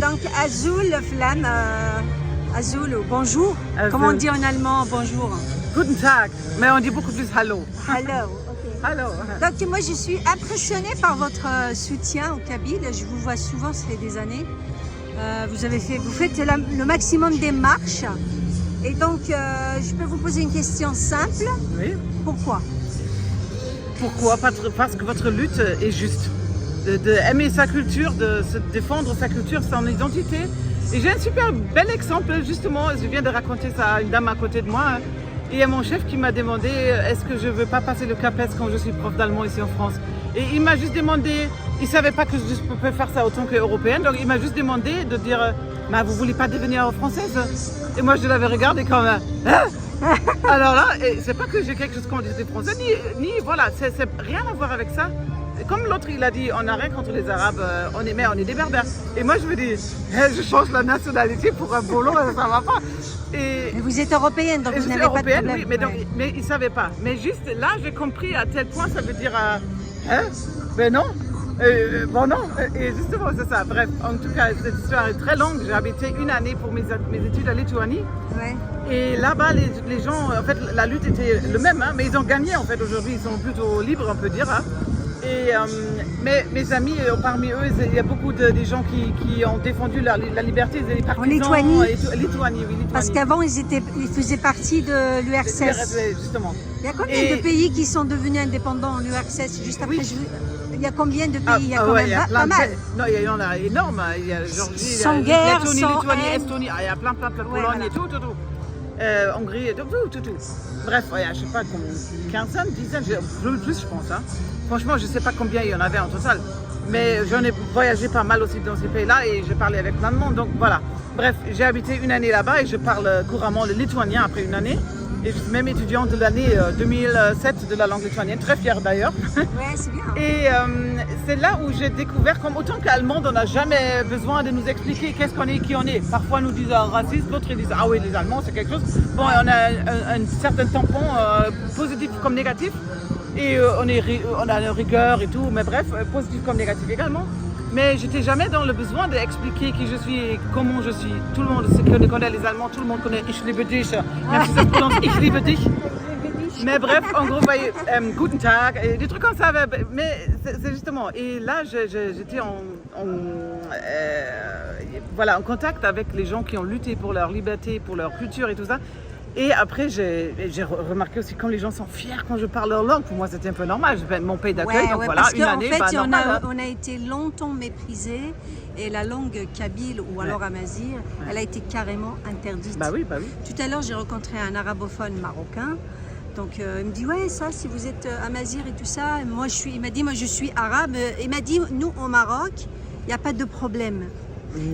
Donc Azul Flamme, Azul, bonjour. Azul. Comment on dit en allemand bonjour? Guten Tag, mais on dit beaucoup plus Hallo. Hello. ok. Hallo. Donc moi je suis impressionnée par votre soutien au Kabyle. Je vous vois souvent, ça fait des années. Vous faites le maximum des marches. Et donc je peux vous poser une question simple. Oui. Pourquoi? Pourquoi? Parce que votre lutte est juste. De aimer sa culture, de se défendre sa culture, son identité. Et j'ai un super bel exemple, justement, je viens de raconter ça à une dame à côté de moi. Et il y a mon chef qui m'a demandé est-ce que je ne veux pas passer le CAPES quand je suis prof d'allemand ici en France. Et il m'a juste demandé, il ne savait pas que je peux faire ça autant qu'européenne, donc il m'a juste demandé de dire mais vous ne voulez pas devenir française? Et moi je l'avais regardé comme hein? Alors là, c'est pas que j'ai quelque chose contre les Français, ni voilà, c'est rien à voir avec ça. Comme l'autre il a dit, on n'a rien contre les Arabes, on est des Berbères. Et moi je me dis, je change la nationalité pour un boulot, ça va pas. Mais vous êtes européenne, donc vous n'avez pas de problème. Oui, mais il ne savait pas. Mais juste là, j'ai compris à tel point, ça veut dire, hein? Ben non. Bon non, et justement c'est ça. Bref, en tout cas, cette histoire est très longue. J'ai habité une année pour mes études à Lituanie. Ouais. Et là-bas, les gens, en fait, la lutte était le même, hein, mais ils ont gagné en fait aujourd'hui. Ils sont plutôt libres, on peut dire. Hein. Et mes amis, parmi eux, il y a beaucoup des gens qui ont défendu la liberté des partisans. En Lituanie. Lituanie, oui, Lituanie. Parce qu'avant, ils faisaient partie de l'URSS. Justement. Il y a combien de pays qui sont devenus indépendants en URSS juste après? Oui. Il y a combien de pays? Il y a quand même pas mal. Non, il y en a énorme. Il y a Géorgie, sans guerre, Lettonie, sans Lituanie, haine. Estonie. Il y a plein, Pologne voilà. et tout. Hongrie, tout. Bref, je sais pas, quinzaine, dizaine, plus je pense. Hein. Franchement, je sais pas combien il y en avait en total. Mais j'en ai voyagé pas mal aussi dans ces pays-là et j'ai parlé avec plein de monde. Donc voilà. Bref, j'ai habité une année là-bas et je parle couramment le lituanien après une année. Et je suis même étudiante de l'année 2007 de la langue lituanienne, très fière d'ailleurs. Ouais, c'est bien. Et c'est là où j'ai découvert qu'en autant qu'Allemande, on n'a jamais besoin de nous expliquer qu'est-ce qu'on est, qui on est. Parfois, nous disent raciste, d'autres ils disent ah oui, les Allemands, c'est quelque chose. Bon, on a un certain tampon positif comme négatif. Et on a une rigueur et tout, mais bref, positif comme négatif également. Mais j'étais jamais dans le besoin d'expliquer qui je suis et comment je suis. Tout le monde connaît les Allemands, tout le monde connaît Ich liebe dich, même si ça se prononce Ich liebe dich. Mais bref, en gros, vous voyez, Guten Tag, des trucs comme ça. Mais c'est justement. Et là, j'étais en contact avec les gens qui ont lutté pour leur liberté, pour leur culture et tout ça. Et après, j'ai remarqué aussi quand les gens sont fiers quand je parle leur langue. Pour moi, c'était un peu normal. Mon pays d'accueil, donc voilà, parce une année, en fait, normal. on a été longtemps méprisés et la langue kabyle ou alors amazigh, elle a été carrément interdite. Bah oui. Tout à l'heure, j'ai rencontré un arabophone marocain. Donc, il me dit, ouais, ça, si vous êtes amazigh et tout ça, il m'a dit, moi, je suis arabe. Il m'a dit, nous, au Maroc, il n'y a pas de problème.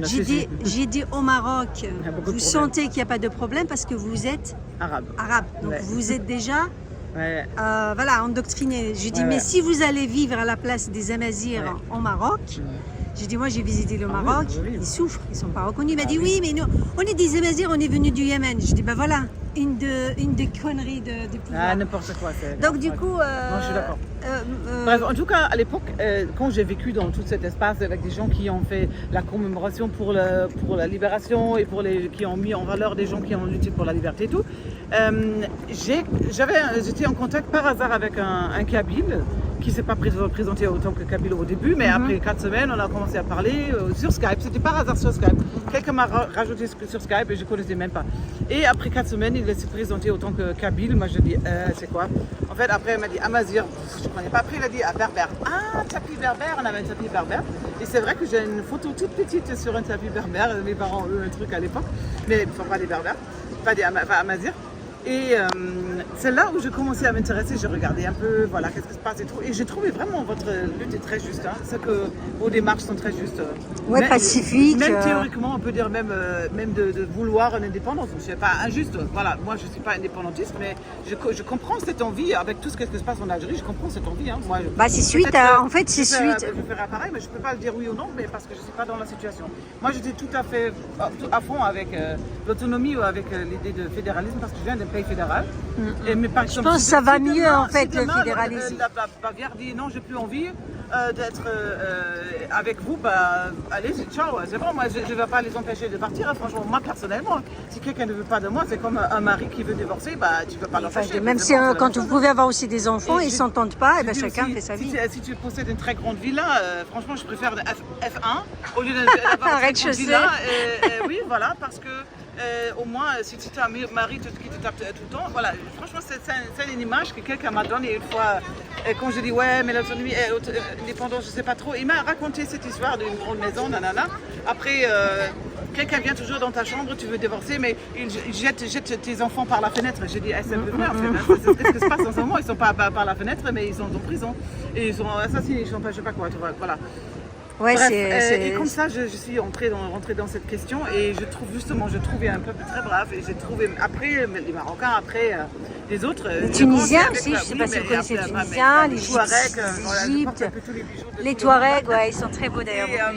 J'ai dit au Maroc, vous sentez qu'il n'y a pas de problème parce que vous êtes arabe. Donc vous êtes déjà endoctriné. J'ai dit mais si vous allez vivre à la place des Amazirs en Maroc, j'ai dit moi j'ai visité le Maroc, ils souffrent, ils ne sont pas reconnus. Il m'a dit oui mais nous, on est des Amazirs, on est venus du Yémen. Je dis ben voilà, une des conneries de pouvoir. Ah n'importe quoi. Donc du coup... non, je suis d'accord. Bref, en tout cas, à l'époque, quand j'ai vécu dans tout cet espace avec des gens qui ont fait la commémoration pour la libération et qui ont mis en valeur des gens qui ont lutté pour la liberté et tout, j'étais en contact par hasard avec un Kabyle qui ne s'est pas présenté autant que Kabyle au début, mais après 4 semaines, on a commencé à parler sur Skype. C'était par hasard sur Skype. Quelqu'un m'a rajouté sur Skype et je ne connaissais même pas. Et après 4 semaines, il s'est présenté autant que Kabyle. Moi, je dis, c'est quoi? En fait, après, il m'a dit Amazir. Je ne connais pas. Après, il a dit berbère. Ah, tapis berbère. On avait un tapis berbère. Et c'est vrai que j'ai une photo toute petite sur un tapis berbère. Mes parents ont eu un truc à l'époque. Mais ils ne sont pas des berbères, pas des Amazir. Et c'est là où j'ai commencé à m'intéresser, j'ai regardé un peu, voilà, qu'est-ce qui se passe et tout. Et j'ai trouvé vraiment votre lutte est très juste, hein. C'est que vos démarches sont très justes. Ouais, pacifique. Même théoriquement, on peut dire même de vouloir une indépendance. Je ne suis pas injuste, voilà, moi je ne suis pas indépendantiste, mais je comprends cette envie, avec tout ce qui se passe en Algérie, je comprends cette envie. Hein. Moi, c'est suite, en fait, c'est suite. Je ferai pareil, mais je ne peux pas le dire oui ou non, mais parce que je ne suis pas dans la situation. Moi j'étais tout à fait à fond avec l'autonomie ou avec l'idée de fédéralisme, parce que je viens d'un pays fédéral. Je pense que ça va mieux en fait le fédéralisme. La Bavière dit non, j'ai plus envie. d'être avec vous, bah allez-y, ciao, c'est bon, moi je ne vais pas les empêcher de partir, hein, franchement, moi personnellement, si quelqu'un ne veut pas de moi, c'est comme un mari qui veut divorcer, bah tu ne peux pas l'empêcher. Même si quand vous pouvez avoir aussi des enfants, ils ne s'entendent pas, et ben chacun fait sa vie. Si tu possèdes une très grande villa, franchement je préfère F1 au lieu d'avoir une très grande villa. Oui, voilà, parce que au moins si tu as un mari qui te tape tout le temps, voilà, franchement c'est une image que quelqu'un m'a donnée une fois quand je dis ouais mais l'autonomie indépendance je sais pas trop, il m'a raconté cette histoire d'une grande maison, nanana. Après quelqu'un vient toujours dans ta chambre, tu veux divorcer mais il jette tes enfants par la fenêtre. J'ai dit c'est un peu vrai en fait, hein. C'est ce qui se passe en ce moment, ils sont pas par la fenêtre mais ils sont en prison et ils sont assassinés, ils sont pas je sais pas quoi, voilà. Ouais, bref, et comme ça, je suis rentrée dans cette question et je trouvais un peuple très brave et j'ai trouvé après les Marocains, après les autres. Les Tunisiens aussi, je ne sais pas si vous connaissez les Tunisiens, les Égyptes, les Touaregs, ouais, ils sont très beaux d'ailleurs.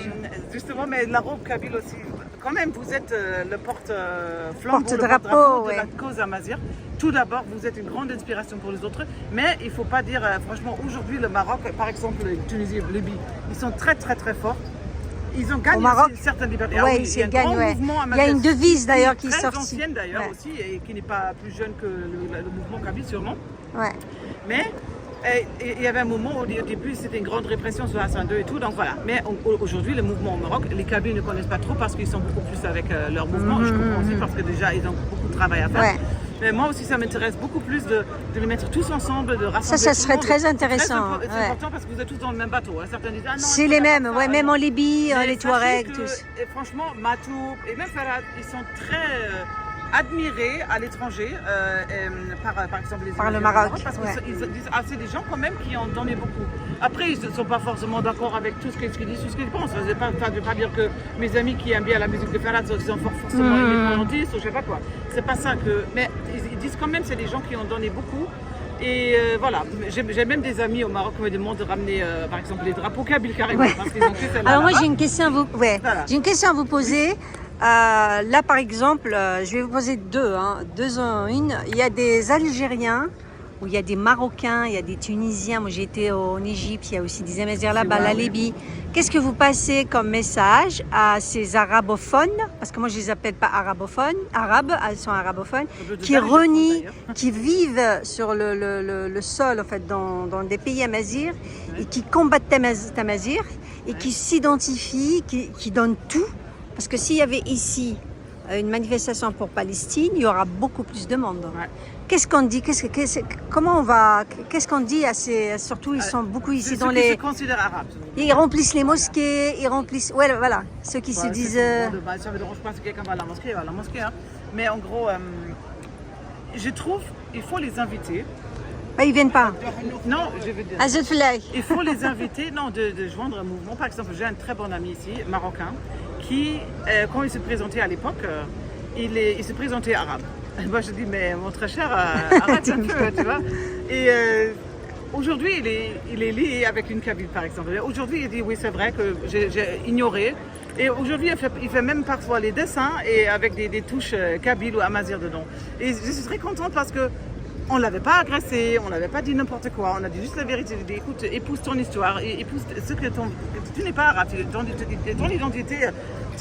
Justement, mais la robe kabyle aussi, quand même, vous êtes le porte-flambeau, porte-drapeau de la cause amazigh. Tout d'abord, vous êtes une grande inspiration pour les autres, mais il ne faut pas dire, franchement, aujourd'hui, le Maroc, par exemple, la Tunisie, la Libye, ils sont très très très forts. Ils ont gagné certaines libertés. Oui, il y a une devise d'ailleurs qui est sortie. Très ancienne d'ailleurs aussi, et qui n'est pas plus jeune que le mouvement kabyle sûrement. Ouais. Mais il y avait un moment où au début c'était une grande répression sur Hassan II et tout, donc voilà. Mais aujourd'hui, le mouvement au Maroc, les Kabyles ne connaissent pas trop parce qu'ils sont beaucoup plus avec leur mouvement. Je comprends aussi parce que déjà ils ont beaucoup de travail à faire. Ouais. Mais moi aussi, ça m'intéresse beaucoup plus de les mettre tous ensemble, de rassembler. Ça serait très intéressant. C'est important parce que vous êtes tous dans le même bateau. Hein. Certains disent non. C'est les mêmes, ouais, même en Libye, les Touaregs, tous. Et franchement, Matoub et même Farad, ils sont très admirés à l'étranger, par exemple par le Maroc. Parce qu'ils disent c'est des gens quand même qui ont donné beaucoup. Après, ils ne sont pas forcément d'accord avec tout ce qu'ils disent, tout ce qu'ils pensent. Je ne veux pas dire que mes amis qui aiment bien la musique de Farad sont forcément indépendantistes ou je ne sais pas quoi. C'est pas ça que. Mais ils disent quand même c'est des gens qui ont donné beaucoup. Et voilà, j'ai même des amis au Maroc qui me demandent de ramener par exemple les drapeaux kabyles carrément. Ouais. Parce qu'ils ont fait alors moi j'ai une question à vous, j'ai une question à vous poser. Là par exemple, je vais vous poser deux en une. Il y a des Algériens, où il y a des Marocains, il y a des Tunisiens. Moi j'ai été en Égypte, il y a aussi des Amazirs là-bas, la Libye. Qu'est-ce que vous passez comme message à ces arabophones, parce que moi je les appelle pas arabophones, elles sont arabophones, qui renient, qui vivent sur le sol en fait dans des pays amazirs et qui combattent Tamazight et qui s'identifient, qui donnent tout, parce que s'il y avait ici une manifestation pour Palestine, il y aura beaucoup plus de monde. Ouais. Qu'est-ce qu'on dit? Qu'est-ce qu'on dit à ces... Surtout, ils sont beaucoup ici dans les... Ceux qui se considèrent arabes. Ils remplissent les mosquées, ils remplissent... Ouais, voilà, ceux qui se disent... Ça me dérange pas si quelqu'un va à la mosquée, hein. Mais en gros, je trouve il faut les inviter. Bah, ils viennent pas. Non, je veux dire... Il faut les inviter, de joindre un mouvement. Par exemple, j'ai un très bon ami ici, marocain, qui, quand il se présentait à l'époque, il se présentait arabe. Moi je dis mais mon très cher, arrête un peu, tu vois. Et aujourd'hui il est lié avec une kabyle par exemple. Aujourd'hui il dit oui c'est vrai que j'ai ignoré. Et aujourd'hui il fait même parfois les dessins et avec des touches kabyles ou amazigh dedans. Et je suis très contente parce que on ne l'avait pas agressé, on ne l'avait pas dit n'importe quoi, on a dit juste la vérité. Il dit écoute, épouse ton histoire, épouse ce que tu n'es pas arabe, ton identité.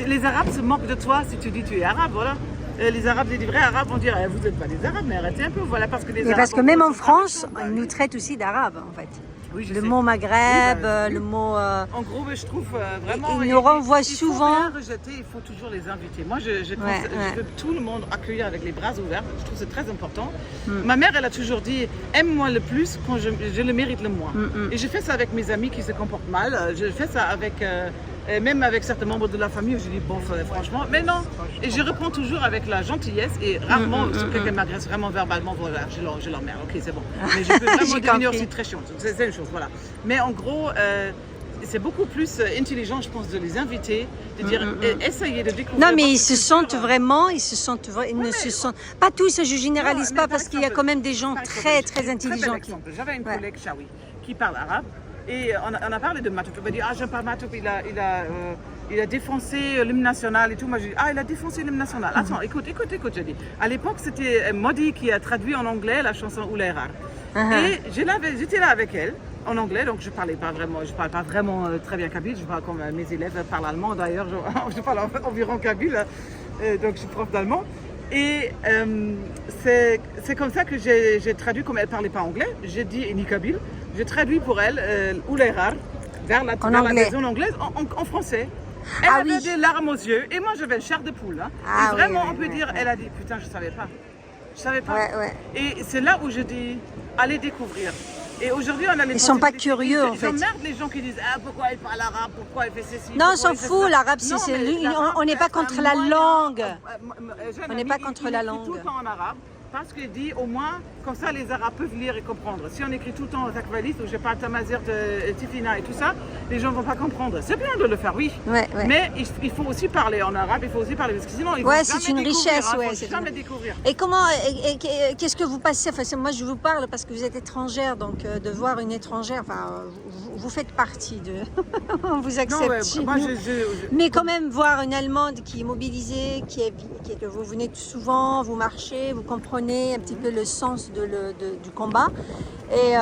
Les Arabes se moquent de toi si tu dis tu es arabe, voilà. Les Arabes, les vrais Arabes vont dire vous n'êtes pas des Arabes, mais arrêtez un peu, voilà, parce que les Arabes. Parce que même en France, ils nous traitent aussi d'Arabes, en fait. Oui, le mot Maghreb, le mot. En gros, je trouve vraiment. Ils nous renvoient souvent. Il faut rien rejeter, il faut toujours les inviter. Moi, je veux tout le monde accueillir avec les bras ouverts. Je trouve que c'est très important. Ma mère, elle a toujours dit aime-moi le plus quand je le mérite le moins. Et je fais ça avec mes amis qui se comportent mal. Je fais ça avec. Même avec certains membres de la famille, je dis bon, franchement, mais non. Et je réponds toujours avec la gentillesse et rarement, si quelqu'un m'agresse vraiment verbalement, voilà, je l'emmerde, ok, c'est bon. Mais je peux vraiment devenir aussi très chiante, c'est une chose, voilà. Mais en gros, c'est beaucoup plus intelligent, je pense, de les inviter, de dire, essayez de découvrir. Non, mais ils se sentent vraiment, pas tous, je généralise pas, parce qu'il y a quand même des gens très, très intelligents. J'avais une collègue Chaoui qui parle arabe. Et on a parlé de Matoub. Il m'a dit j'aime pas Matoub, il a défoncé l'hymne national et tout. Moi j'ai dit il a défoncé l'hymne national. Attends, écoute, j'ai dit. À l'époque c'était Modi qui a traduit en anglais la chanson Oulairar. Et j'étais là avec elle en anglais, donc je parle pas vraiment très bien kabyle, je parle comme mes élèves parlent allemand d'ailleurs, je parle environ kabyle, donc je suis prof d'allemand. Et c'est comme ça que j'ai traduit, comme elle ne parlait pas anglais, j'ai dit ni kabyle, j'ai traduit pour elle Oulerar vers la version anglaise en français. Elle avait des larmes aux yeux et moi j'avais une chair de poule. Hein. Et vraiment, on peut dire, elle a dit putain, je savais pas. Je savais pas. Et c'est là où je dis, allez découvrir. Et aujourd'hui, on a les Ils sont pas curieux en fait. J'emmerde les gens qui disent pourquoi il parle arabe, pourquoi il fait ceci. Non, on s'en fout, l'arabe, on n'est pas contre la langue. On n'est pas contre la langue. Tout le temps en arabe. Parce qu'il dit au moins, comme ça les Arabes peuvent lire et comprendre. Si on écrit tout le temps Takvalis ou je parle Tamazir de Tifina et tout ça, les gens ne vont pas comprendre. C'est bien de le faire, oui. Mais il faut aussi parler en arabe, il faut aussi parler, parce que sinon ils vont c'est une richesse. Jamais découvrir. Et comment, qu'est-ce que vous passez, enfin, moi je vous parle parce que vous êtes étrangère, donc de voir une étrangère, enfin, vous faites partie de... on vous accepte chez nous. Mais quand même voir une Allemande qui est mobilisée, vous venez souvent, vous marchez, vous comprenez un petit peu le sens du combat. Et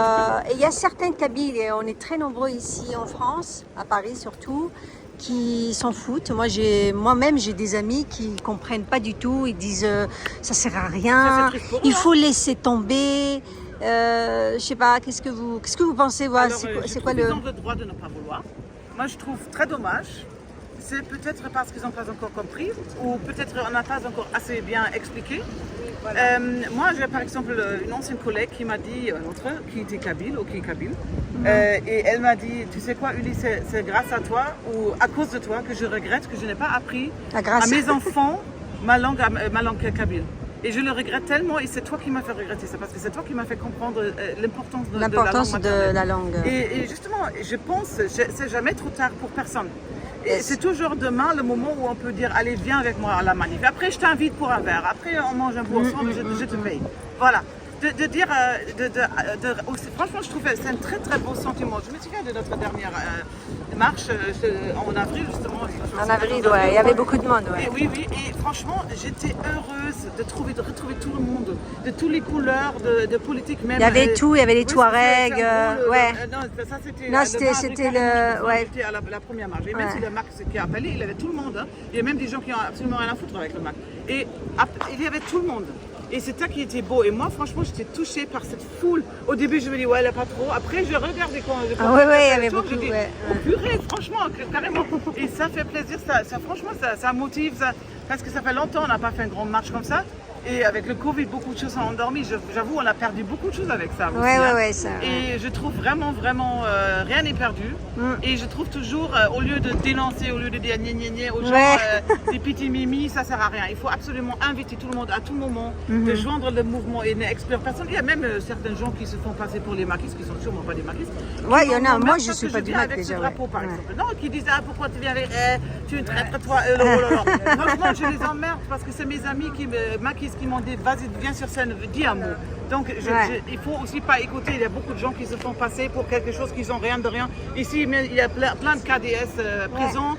il y a certains Kabyles, et on est très nombreux ici en France, à Paris surtout, qui s'en foutent. Moi-même, j'ai des amis qui comprennent pas du tout. Ils disent ça sert à rien, il faut laisser tomber. Je sais pas, qu'est-ce que vous pensez? C'est quoi Ils ont le droit de ne pas vouloir. Moi, je trouve très dommage. C'est peut-être parce qu'ils n'ont pas encore compris, ou peut-être on n'a pas encore assez bien expliqué. Moi, j'ai par exemple une ancienne collègue qui m'a dit, qui était kabyle, ou qui est kabyle, et elle m'a dit, tu sais quoi Ulysse, c'est grâce à toi, ou à cause de toi, que je regrette que je n'ai pas appris à mes enfants ma langue kabyle. Et je le regrette tellement, et c'est toi qui m'as fait regretter ça, parce que c'est toi qui m'as fait comprendre l'importance de la langue. Et justement, je pense, c'est jamais trop tard pour personne. Et c'est toujours demain le moment où on peut dire allez viens avec moi à la manif. Après je t'invite pour un verre, après on mange un bout ensemble, je te paye. Voilà. De dire, franchement je trouve que c'est un très très beau sentiment. Je me souviens de notre dernière marche en avril justement. En avril, il y avait beaucoup de monde. Et oui, et franchement j'étais heureuse de retrouver tout le monde, de toutes les couleurs, de politique même. Il y avait tout, il y avait les Touaregs, Non, c'était la première marche. Et même si le MAC qui a appelé, il y avait tout le monde. Hein. Il y a même des gens qui n'ont absolument rien à foutre avec le MAC. Et il y avait tout le monde. Et c'est ça qui était beau. Et moi, franchement, j'étais touchée par cette foule. Au début, je me dis, ouais, elle n'a pas trop. Après, je regardais quand il y avait beaucoup. Je dis, oh purée, franchement, carrément. Et ça fait plaisir. Franchement, ça motive. Parce que ça fait longtemps qu'on n'a pas fait une grande marche comme ça. Et avec le Covid, beaucoup de choses sont endormies. J'avoue, on a perdu beaucoup de choses avec ça. Et je trouve vraiment, rien n'est perdu. Et je trouve toujours, au lieu de dénoncer, au lieu de dire gné aux gens, des petits mimi, ça sert à rien. Il faut absolument inviter tout le monde à tout moment, de joindre le mouvement et n'exclure personne. Il y a même certains gens qui se font passer pour les maquistes, qui sont sûrement pas des maquistes. Oui, il y en a. Moi, je ne suis pas du maquis déjà. Drapeau, par exemple. Non, qui disent pourquoi tu viens avec tu es une traître, toi. Franchement, je les emmerde parce que c'est mes amis qui me maquisent, qui m'ont dit vas-y viens sur scène, dis un mot. Donc il faut aussi pas écouter, il y a beaucoup de gens qui se font passer pour quelque chose qui sont rien de rien. Ici il y a plein de KDS présents.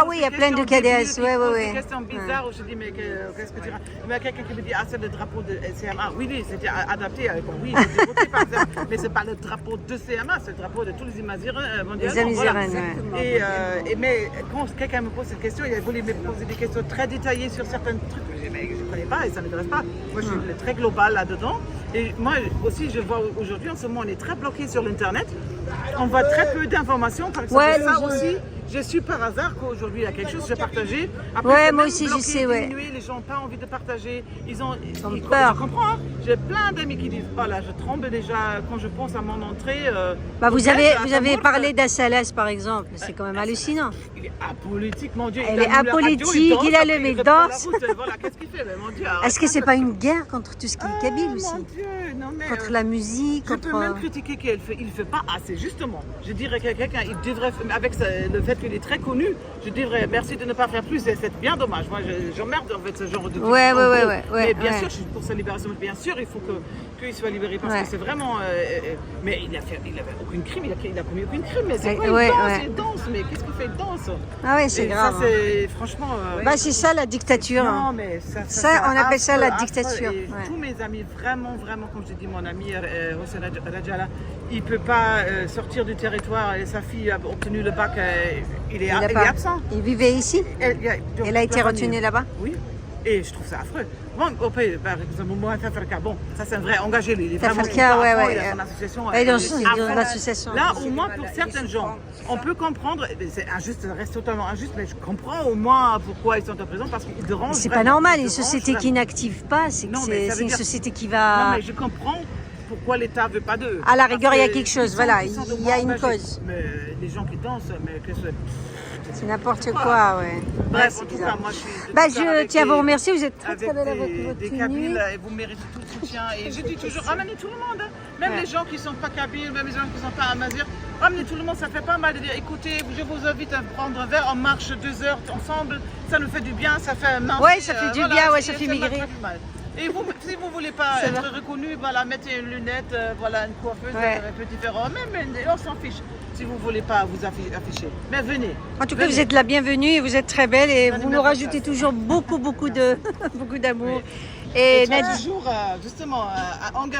Oui, il y a plein de KDS, des questions bizarres où je dis mais qu'est-ce que tu racontes? Il y a quelqu'un qui me dit c'est le drapeau de CMA. Oui, c'était adapté, oui, j'ai voté par exemple, mais c'est pas le drapeau de CMA, c'est le drapeau de tous les Imazirens mondialement. Mais quand quelqu'un me pose cette question, il a voulu me poser des questions très détaillées sur certains trucs que je ne connais pas et ça ne m'intéresse pas. Moi, je suis très global là-dedans. Et moi aussi, je vois aujourd'hui, en ce moment, on est très bloqué sur l'Internet. On voit très peu d'informations. Par exemple, ça aussi, je suis par hasard qu'aujourd'hui, il y a quelque chose que j'ai partagé. Après, moi aussi, je sais, les gens n'ont pas envie de partager. Ils ont peur. Je comprends. Hein. J'ai plein d'amis qui disent oh là, je tremble déjà quand je pense à mon entrée. Vous avez parlé d'Assalès, par exemple. C'est quand même hallucinant. Il est apolitique, mon Dieu. Elle est apolitique, il a le danse. Voilà, qu'est-ce qu'il fait, mon Dieu. Est-ce que c'est pas une guerre contre tout ce qui est kabyle aussi? Mon Dieu, non, mais, contre la musique, je peux même critiquer qu'il fait. Il ne fait pas assez, justement. Je dirais que quelqu'un, il devrait, avec le fait qu'il est très connu, je dirais merci de ne pas faire plus. C'est bien dommage. Moi, j'emmerde en fait ce genre de trucs. Mais bien sûr, je suis pour sa libération. Bien sûr, il faut qu'il soit libéré parce que c'est vraiment. Mais il avait aucun crime. Il a commis aucun crime. Mais c'est quoi il danse. Mais qu'est-ce qu'il fait? Il danse. Ah oui, c'est grave. Ça, c'est franchement. C'est ça la dictature. Non, mais ça on appelle ça la dictature. Tous mes amis, vraiment, comme je dis, mon ami Hossein Rajala, il ne peut pas sortir du territoire et sa fille a obtenu le bac, il est absent. Il vivait ici? Elle a été retenue là-bas? Oui, et je trouve ça affreux. Bon, par exemple, moi, Tafarka, bon, ça c'est un vrai, engagé-les. Les femmes, Tafarka, ouais. il a son association. Dans l'association. Là, au moins, pour certains gens, on peut comprendre, c'est injuste, ça reste totalement injuste, mais je comprends au moins pourquoi ils sont en prison, parce qu'ils dérangent. C'est pas normal, une société qui n'active pas, c'est une société qui va... Non, mais je comprends pourquoi l'État ne veut pas d'eux. À la rigueur, il y a quelque chose, voilà, il y a une cause. Mais les gens qui dansent, mais que c'est n'importe quoi, ouais. Bref, en tout cas, moi je suis... je tiens à vous remercier, vous êtes très avec belle avec votre des tenue. Kabyles, et vous méritez tout le soutien. Et je dis toujours, ramenez tout le monde, hein. Même les gens qui ne sont pas Kabyles, même les gens qui ne sont pas Amazigh, ramenez tout le monde, ça fait pas mal de dire, écoutez, je vous invite à prendre un verre, on marche 2 heures ensemble, ça nous fait du bien, ça fait mince. Ouais, ça fait du bien, ouais, ça fait migrer. Et vous, si vous ne voulez pas être reconnu, voilà, mettez une lunette, voilà, une coiffeuse, un peu différent, même, on s'en fiche. Si vous ne voulez pas vous afficher. Mais venez. En tout cas, vous êtes la bienvenue et vous êtes très belle et vous nous rajoutez toujours beaucoup d'amour. Oui. Et toujours, justement, engagé.